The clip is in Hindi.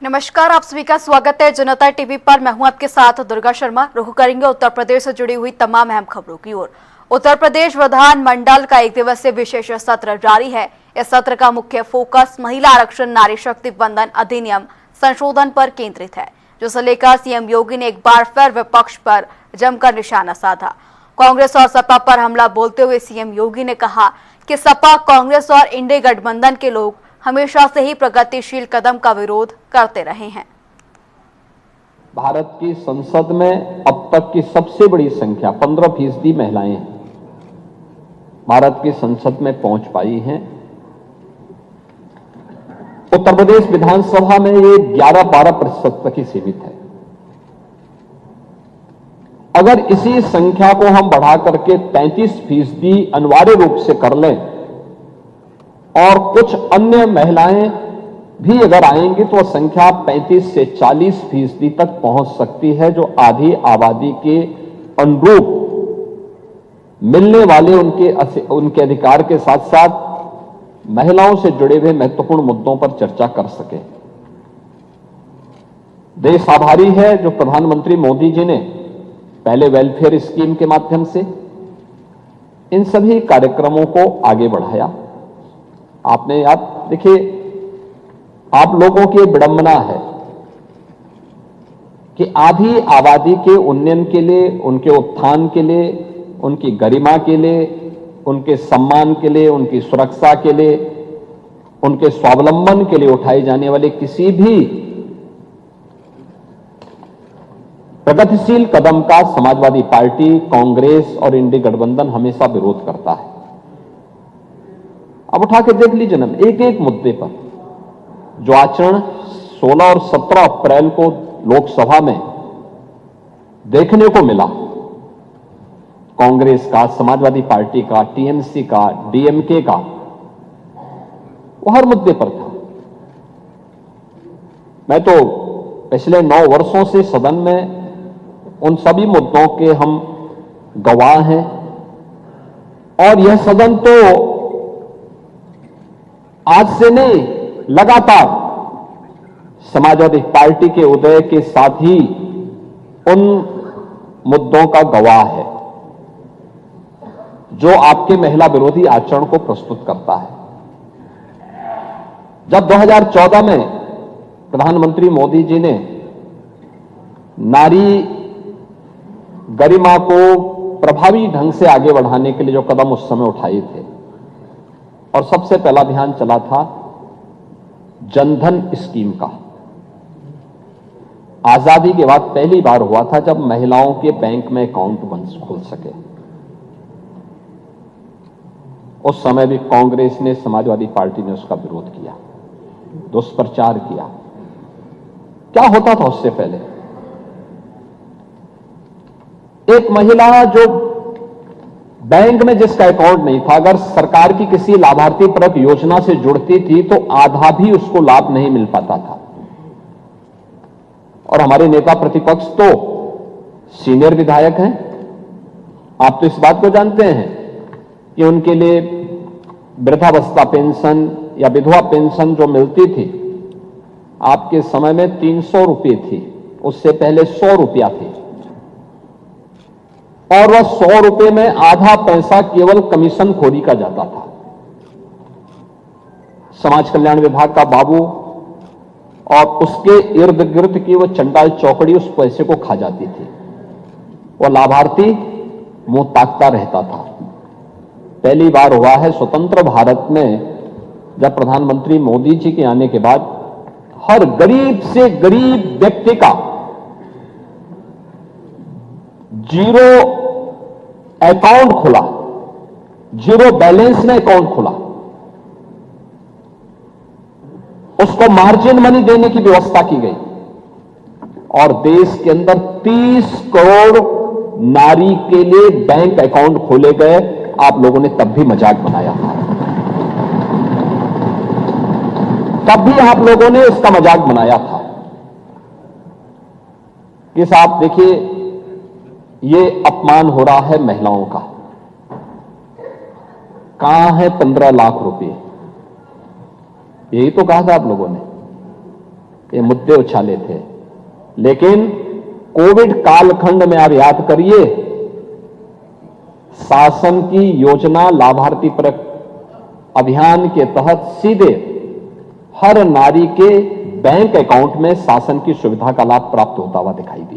नमस्कार, आप सभी का स्वागत है जनता टीवी पर। मैं हूं आपके साथ दुर्गा शर्मा। रुख करेंगे उत्तर प्रदेश से जुड़ी हुई तमाम अहम खबरों की ओर। उत्तर प्रदेश विधानमंडल का 1 दिवसीय विशेष सत्र जारी है। इस सत्र का मुख्य फोकस महिला आरक्षण नारी शक्ति वंदन अधिनियम संशोधन पर केंद्रित है, जिसे लेकर सीएम योगी ने एक बार फिर विपक्ष पर जमकर निशाना साधा। कांग्रेस और सपा पर हमला बोलते हुए सीएम योगी ने कहा कि सपा, कांग्रेस और इंडी गठबंधन के लोग हमेशा से ही प्रगतिशील कदम का विरोध करते रहे हैं। भारत की संसद में अब तक की सबसे बड़ी संख्या 15% महिलाएं भारत की संसद में पहुंच पाई हैं। उत्तर प्रदेश विधानसभा में ये 11-12% तक ही सीमित है। अगर इसी संख्या को हम बढ़ा करके 35% अनिवार्य रूप से कर लें और कुछ अन्य महिलाएं भी अगर आएंगी तो संख्या 35 से 40% तक पहुंच सकती है, जो आधी आबादी के अनुरूप मिलने वाले उनके अधिकार के साथ साथ महिलाओं से जुड़े हुए महत्वपूर्ण मुद्दों पर चर्चा कर सके। देश आभारी है जो प्रधानमंत्री मोदी जी ने पहले वेलफेयर स्कीम के माध्यम से इन सभी कार्यक्रमों को आगे बढ़ाया। आपने याद देखिए, आप लोगों की विडंबना है कि आधी आबादी के उन्नयन के लिए, उनके उत्थान के लिए, उनकी गरिमा के लिए, उनके सम्मान के लिए, उनकी सुरक्षा के लिए, उनके स्वावलंबन के लिए उठाए जाने वाले किसी भी प्रगतिशील कदम का समाजवादी पार्टी, कांग्रेस और इंडी गठबंधन हमेशा विरोध करता है। अब उठा के देख लीजिए ना, एक एक मुद्दे पर जो आचरण 16 और 17 अप्रैल को लोकसभा में देखने को मिला, कांग्रेस का, समाजवादी पार्टी का, टीएमसी का, डीएमके का, वो हर मुद्दे पर था। मैं तो पिछले 9 वर्षों से सदन में उन सभी मुद्दों के हम गवाह हैं और यह सदन तो आज से नहीं, लगातार समाजवादी पार्टी के उदय के साथ ही उन मुद्दों का गवाह है जो आपके महिला विरोधी आचरण को प्रस्तुत करता है। जब 2014 में प्रधानमंत्री मोदी जी ने नारी गरिमा को प्रभावी ढंग से आगे बढ़ाने के लिए जो कदम उस समय उठाए थे, और सबसे पहला अभियान चला था जनधन स्कीम का। आजादी के बाद पहली बार हुआ था जब महिलाओं के बैंक में अकाउंट खुल सके। उस समय भी कांग्रेस ने, समाजवादी पार्टी ने उसका विरोध किया, दुष्प्रचार किया। क्या होता था उससे पहले? एक महिला जो बैंक में जिसका अकाउंट नहीं था, अगर सरकार की किसी लाभार्थी परक योजना से जुड़ती थी तो आधा भी उसको लाभ नहीं मिल पाता था। और हमारे नेता प्रतिपक्ष तो सीनियर विधायक हैं। आप तो इस बात को जानते हैं कि उनके लिए वृद्धावस्था पेंशन या विधवा पेंशन जो मिलती थी, आपके समय में 300 रुपये थी, उससे पहले 100 रुपया थी, और वह 100 रुपये में आधा पैसा केवल कमीशन खोरी का जाता था। समाज कल्याण विभाग का बाबू और उसके इर्द गिर्द की वो चंडाल चौकड़ी उस पैसे को खा जाती थी। वह लाभार्थी मुंह ताकता रहता था। पहली बार हुआ है स्वतंत्र भारत में जब प्रधानमंत्री मोदी जी के आने के बाद हर गरीब से गरीब व्यक्ति का जीरो अकाउंट खुला, जीरो बैलेंस में अकाउंट खुला, उसको मार्जिन मनी देने की व्यवस्था की गई और देश के अंदर 30 करोड़ नारी के लिए बैंक अकाउंट खोले गए। आप लोगों ने तब भी मजाक बनाया था, तब भी आप लोगों ने इसका मजाक बनाया था कि साहब देखिए ये अपमान हो रहा है महिलाओं का। कहां है 15 लाख रुपए? यही तो कहा था आप लोगों ने ये मुद्दे उछाले थे। लेकिन कोविड कालखंड में आप याद करिए, शासन की योजना लाभार्थी पर अभियान के तहत सीधे हर नारी के बैंक अकाउंट में शासन की सुविधा का लाभ प्राप्त होता हुआ दिखाई दिया।